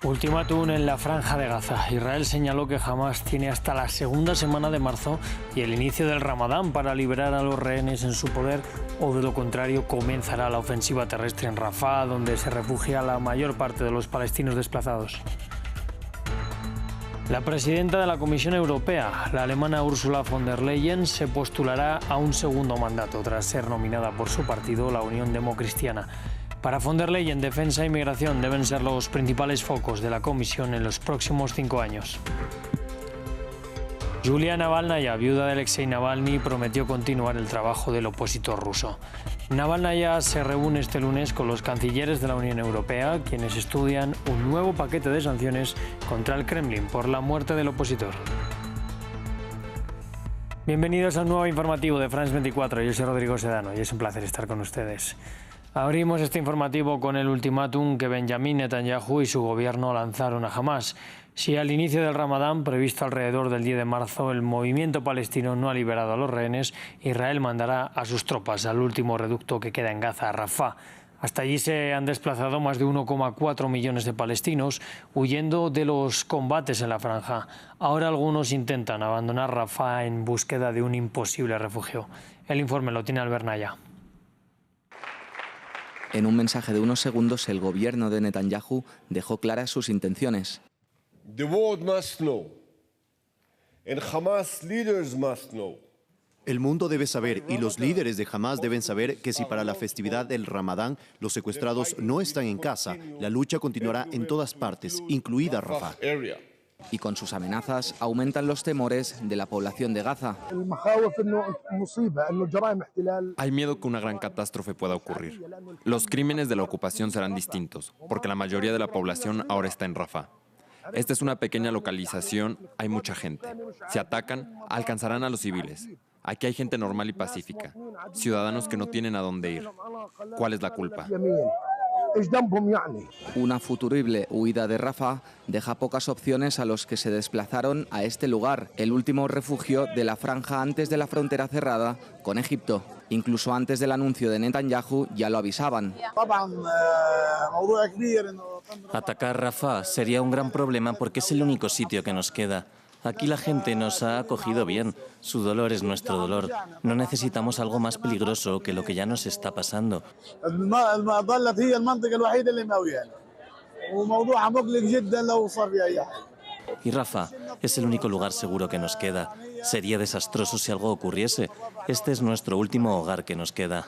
Ultimátum en la Franja de Gaza. Israel señaló que Hamás tiene hasta la segunda semana de marzo y el inicio del Ramadán para liberar a los rehenes en su poder, o de lo contrario comenzará la ofensiva terrestre en Rafah, donde se refugia la mayor parte de los palestinos desplazados. La presidenta de la Comisión Europea, la alemana Ursula von der Leyen, se postulará a un segundo mandato tras ser nominada por su partido, la Unión Democristiana. Para von der Leyen, defensa e inmigración deben ser los principales focos de la Comisión en los próximos 5 años. Yulia Navalnaya, viuda de Alexei Navalny, prometió continuar el trabajo del opositor ruso. Navalnaya se reúne este lunes con los cancilleres de la Unión Europea, quienes estudian un nuevo paquete de sanciones contra el Kremlin por la muerte del opositor. Bienvenidos a un nuevo informativo de France 24. Yo soy Rodrigo Sedano y es un placer estar con ustedes. Abrimos este informativo con el ultimátum que Benjamin Netanyahu y su gobierno lanzaron a Hamás. Si al inicio del Ramadán, previsto alrededor del 10 de marzo, el movimiento palestino no ha liberado a los rehenes, Israel mandará a sus tropas al último reducto que queda en Gaza, Rafah. Hasta allí se han desplazado más de 1,4 millones de palestinos, huyendo de los combates en la franja. Ahora algunos intentan abandonar Rafah en búsqueda de un imposible refugio. El informe lo tiene Albert Naya. En un mensaje de unos segundos, el gobierno de Netanyahu dejó claras sus intenciones. The world must know, and Hamas leaders must know. El mundo debe saber y los líderes de Hamás deben saber que si para la festividad del Ramadán los secuestrados no están en casa, la lucha continuará en todas partes, incluida Rafah. Y con sus amenazas aumentan los temores de la población de Gaza. Hay miedo que una gran catástrofe pueda ocurrir. Los crímenes de la ocupación serán distintos, porque la mayoría de la población ahora está en Rafah. Esta es una pequeña localización, hay mucha gente. Si atacan, alcanzarán a los civiles. Aquí hay gente normal y pacífica, ciudadanos que no tienen a dónde ir. ¿Cuál es la culpa? Una futurible huida de Rafah deja pocas opciones a los que se desplazaron a este lugar, el último refugio de la franja antes de la frontera cerrada con Egipto. Incluso antes del anuncio de Netanyahu ya lo avisaban. Atacar Rafah sería un gran problema porque es el único sitio que nos queda. Aquí la gente nos ha acogido bien. Su dolor es nuestro dolor. No necesitamos algo más peligroso que lo que ya nos está pasando. Y Rafah es el único lugar seguro que nos queda. Sería desastroso si algo ocurriese. Este es nuestro último hogar que nos queda.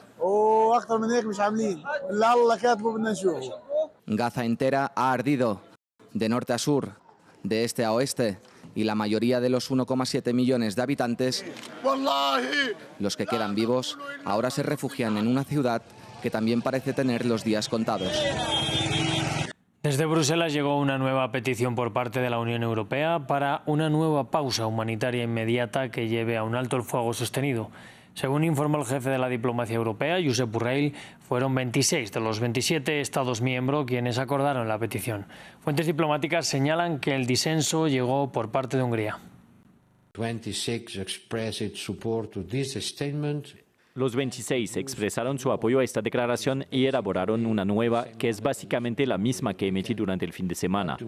Gaza entera ha ardido, de norte a sur, de este a oeste. Y la mayoría de los 1,7 millones de habitantes, los que quedan vivos, ahora se refugian en una ciudad que también parece tener los días contados. Desde Bruselas llegó una nueva petición por parte de la Unión Europea para una nueva pausa humanitaria inmediata que lleve a un alto el fuego sostenido. Según informó el jefe de la diplomacia europea, Josep Borrell, fueron 26 de los 27 Estados miembros quienes acordaron la petición. Fuentes diplomáticas señalan que el disenso llegó por parte de Hungría. Los 26 expresaron su apoyo a esta declaración y elaboraron una nueva, que es básicamente la misma que emití durante el fin de semana.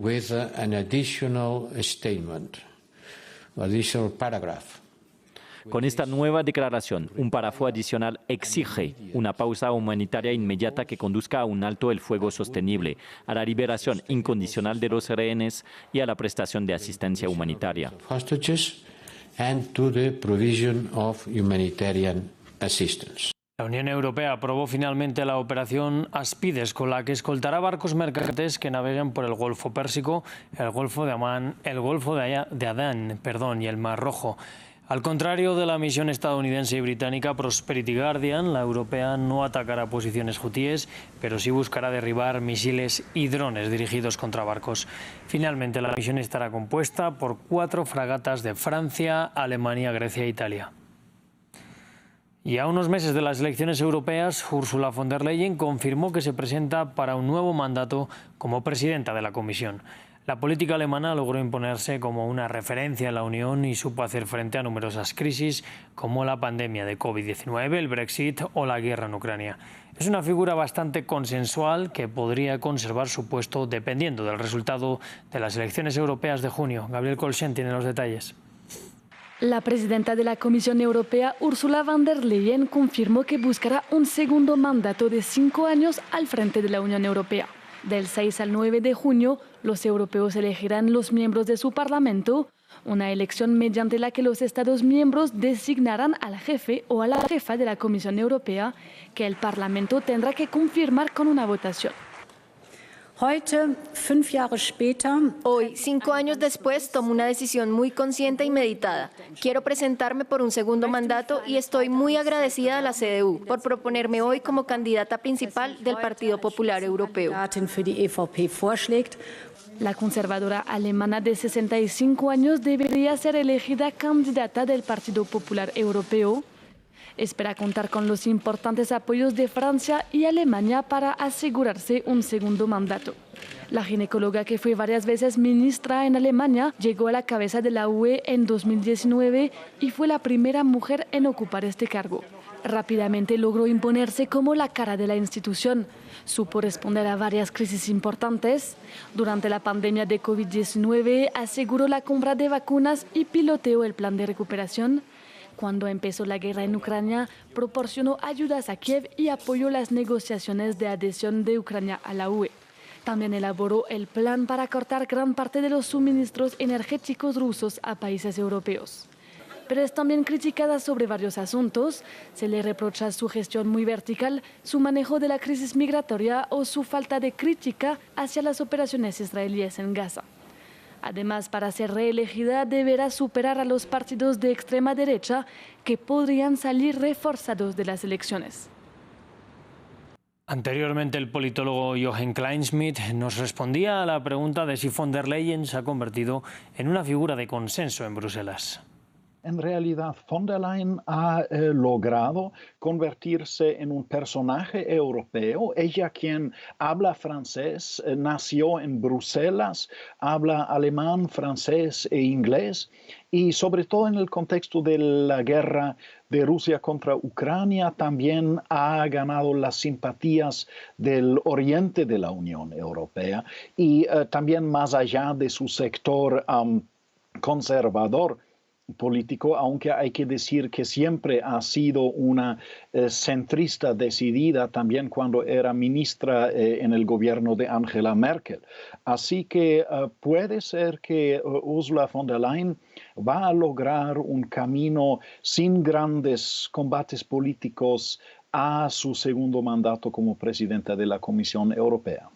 Con esta nueva declaración, un párrafo adicional exige una pausa humanitaria inmediata que conduzca a un alto el fuego sostenible, a la liberación incondicional de los rehenes y a la prestación de asistencia humanitaria. La Unión Europea aprobó finalmente la operación Aspides, con la que escoltará barcos mercantes que naveguen por el Golfo Pérsico, el Golfo de Amán, el Golfo de Adán y el Mar Rojo. Al contrario de la misión estadounidense y británica Prosperity Guardian, la europea no atacará posiciones hutíes, pero sí buscará derribar misiles y drones dirigidos contra barcos. Finalmente, la misión estará compuesta por 4 fragatas de Francia, Alemania, Grecia e Italia. Y a unos meses de las elecciones europeas, Ursula von der Leyen confirmó que se presenta para un nuevo mandato como presidenta de la Comisión. La política alemana logró imponerse como una referencia en la Unión y supo hacer frente a numerosas crisis como la pandemia de COVID-19, el Brexit o la guerra en Ucrania. Es una figura bastante consensual que podría conservar su puesto dependiendo del resultado de las elecciones europeas de junio. Gabriel Colchen tiene los detalles. La presidenta de la Comisión Europea, Ursula von der Leyen, confirmó que buscará un segundo mandato de 5 años al frente de la Unión Europea. Del 6 al 9 de junio, los europeos elegirán los miembros de su Parlamento, una elección mediante la que los Estados miembros designarán al jefe o a la jefa de la Comisión Europea, que el Parlamento tendrá que confirmar con una votación. Hoy, 5 años después, tomo una decisión muy consciente y meditada. Quiero presentarme por un segundo mandato y estoy muy agradecida a la CDU por proponerme hoy como candidata principal del Partido Popular Europeo. La conservadora alemana de 65 años debería ser elegida candidata del Partido Popular Europeo. Espera contar con los importantes apoyos de Francia y Alemania para asegurarse un segundo mandato. La ginecóloga, que fue varias veces ministra en Alemania, llegó a la cabeza de la UE en 2019 y fue la primera mujer en ocupar este cargo. Rápidamente logró imponerse como la cara de la institución. Supo responder a varias crisis importantes. Durante la pandemia de COVID-19 aseguró la compra de vacunas y piloteó el plan de recuperación. Cuando empezó la guerra en Ucrania, proporcionó ayudas a Kiev y apoyó las negociaciones de adhesión de Ucrania a la UE. También elaboró el plan para cortar gran parte de los suministros energéticos rusos a países europeos. Pero es también criticada sobre varios asuntos. Se le reprocha su gestión muy vertical, su manejo de la crisis migratoria o su falta de crítica hacia las operaciones israelíes en Gaza. Además, para ser reelegida deberá superar a los partidos de extrema derecha que podrían salir reforzados de las elecciones. Anteriormente, el politólogo Jochen Kleinschmidt nos respondía a la pregunta de si von der Leyen se ha convertido en una figura de consenso en Bruselas. En realidad, von der Leyen ha logrado convertirse en un personaje europeo. Ella, quien habla francés, nació en Bruselas, habla alemán, francés e inglés, y sobre todo en el contexto de la guerra de Rusia contra Ucrania, también ha ganado las simpatías del oriente de la Unión Europea y también más allá de su sector conservador político, aunque hay que decir que siempre ha sido una centrista decidida también cuando era ministra en el gobierno de Angela Merkel. Así que puede ser que Ursula von der Leyen va a lograr un camino sin grandes combates políticos a su segundo mandato como presidenta de la Comisión Europea.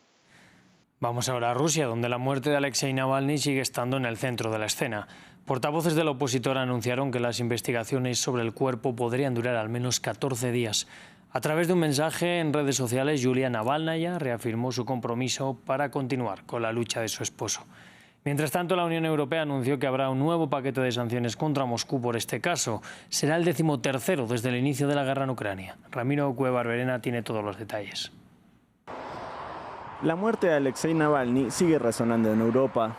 Vamos ahora a Rusia, donde la muerte de Alexei Navalny sigue estando en el centro de la escena. Portavoces del opositor anunciaron que las investigaciones sobre el cuerpo podrían durar al menos 14 días. A través de un mensaje en redes sociales, Yulia Navalnaya reafirmó su compromiso para continuar con la lucha de su esposo. Mientras tanto, la Unión Europea anunció que habrá un nuevo paquete de sanciones contra Moscú por este caso. Será el 13º desde el inicio de la guerra en Ucrania. Ramiro Cueva-Barberena tiene todos los detalles. La muerte de Alexei Navalny sigue resonando en Europa.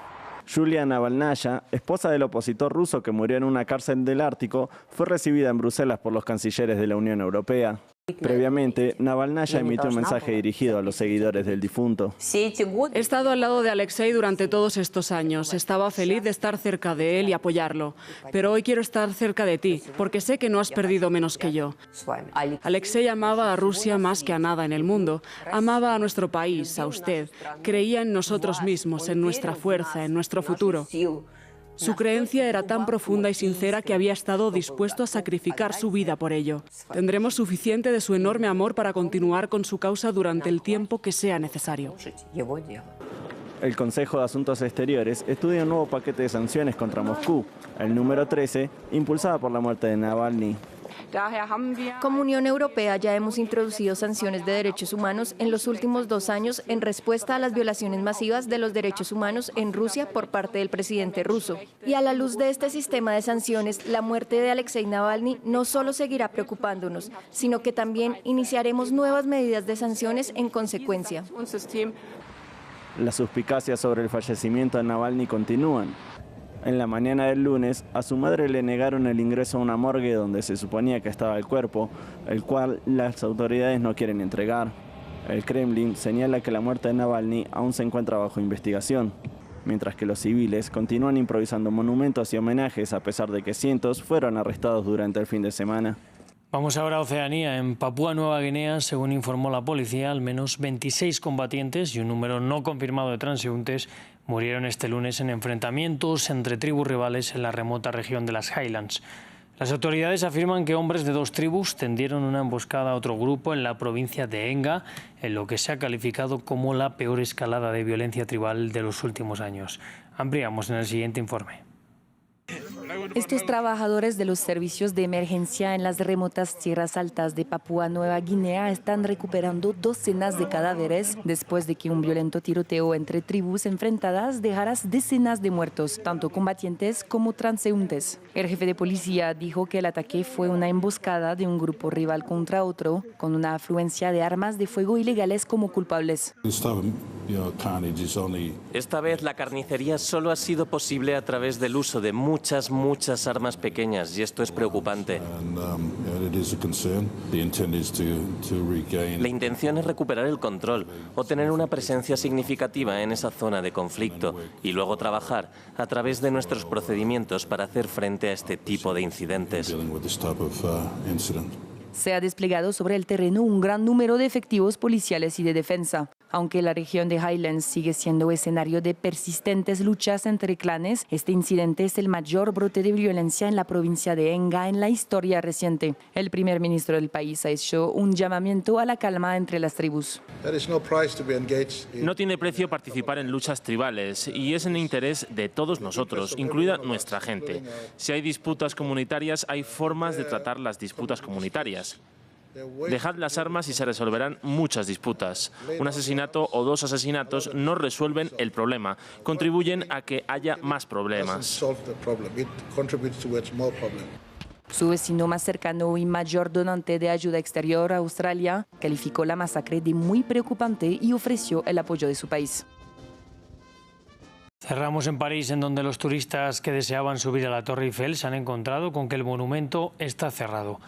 Yulia Navalnaya, esposa del opositor ruso que murió en una cárcel del Ártico, fue recibida en Bruselas por los cancilleres de la Unión Europea. Previamente, Navalnaya emitió un mensaje dirigido a los seguidores del difunto. He estado al lado de Alexei durante todos estos años. Estaba feliz de estar cerca de él y apoyarlo. Pero hoy quiero estar cerca de ti, porque sé que no has perdido menos que yo. Alexei amaba a Rusia más que a nada en el mundo. Amaba a nuestro país, a usted. Creía en nosotros mismos, en nuestra fuerza, en nuestro futuro. Su creencia era tan profunda y sincera que había estado dispuesto a sacrificar su vida por ello. Tendremos suficiente de su enorme amor para continuar con su causa durante el tiempo que sea necesario. El Consejo de Asuntos Exteriores estudia un nuevo paquete de sanciones contra Moscú, el número 13, impulsada por la muerte de Navalny. Como Unión Europea ya hemos introducido sanciones de derechos humanos en los últimos 2 años en respuesta a las violaciones masivas de los derechos humanos en Rusia por parte del presidente ruso. Y a la luz de este sistema de sanciones, la muerte de Alexei Navalny no solo seguirá preocupándonos, sino que también iniciaremos nuevas medidas de sanciones en consecuencia. Las suspicacias sobre el fallecimiento de Navalny continúan. En la mañana del lunes, a su madre le negaron el ingreso a una morgue donde se suponía que estaba el cuerpo, el cual las autoridades no quieren entregar. El Kremlin señala que la muerte de Navalny aún se encuentra bajo investigación, mientras que los civiles continúan improvisando monumentos y homenajes a pesar de que cientos fueron arrestados durante el fin de semana. Vamos ahora a Oceanía. En Papúa Nueva Guinea, según informó la policía, al menos 26 combatientes y un número no confirmado de transeúntes murieron este lunes en enfrentamientos entre tribus rivales en la remota región de las Highlands. Las autoridades afirman que hombres de dos tribus tendieron una emboscada a otro grupo en la provincia de Enga, en lo que se ha calificado como la peor escalada de violencia tribal de los últimos años. Ampliamos en el siguiente informe. Estos trabajadores de los servicios de emergencia en las remotas tierras altas de Papúa Nueva Guinea están recuperando docenas de cadáveres después de que un violento tiroteo entre tribus enfrentadas dejara decenas de muertos, tanto combatientes como transeúntes. El jefe de policía dijo que el ataque fue una emboscada de un grupo rival contra otro, con una afluencia de armas de fuego ilegales como culpables. Esta vez la carnicería solo ha sido posible a través del uso de muchas armas pequeñas y esto es preocupante. La intención es recuperar el control o tener una presencia significativa en esa zona de conflicto y luego trabajar a través de nuestros procedimientos para hacer frente a este tipo de incidentes. Se ha desplegado sobre el terreno un gran número de efectivos policiales y de defensa. Aunque la región de Highlands sigue siendo escenario de persistentes luchas entre clanes, este incidente es el mayor brote de violencia en la provincia de Enga en la historia reciente. El primer ministro del país ha hecho un llamamiento a la calma entre las tribus. No tiene precio participar en luchas tribales y es en interés de todos nosotros, incluida nuestra gente. Si hay disputas comunitarias, hay formas de tratar las disputas comunitarias. Dejad las armas y se resolverán muchas disputas. Un asesinato o dos asesinatos no resuelven el problema, contribuyen a que haya más problemas. Su vecino más cercano y mayor donante de ayuda exterior, Australia, calificó la masacre de muy preocupante y ofreció el apoyo de su país. Cerramos en París, en donde los turistas que deseaban subir a la Torre Eiffel se han encontrado con que el monumento está cerrado.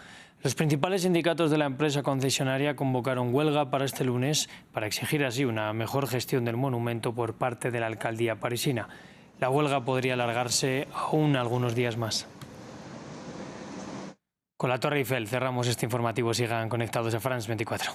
Los principales sindicatos de la empresa concesionaria convocaron huelga para este lunes para exigir así una mejor gestión del monumento por parte de la alcaldía parisina. La huelga podría alargarse aún algunos días más. Con la Torre Eiffel cerramos este informativo. Sigan conectados a France 24.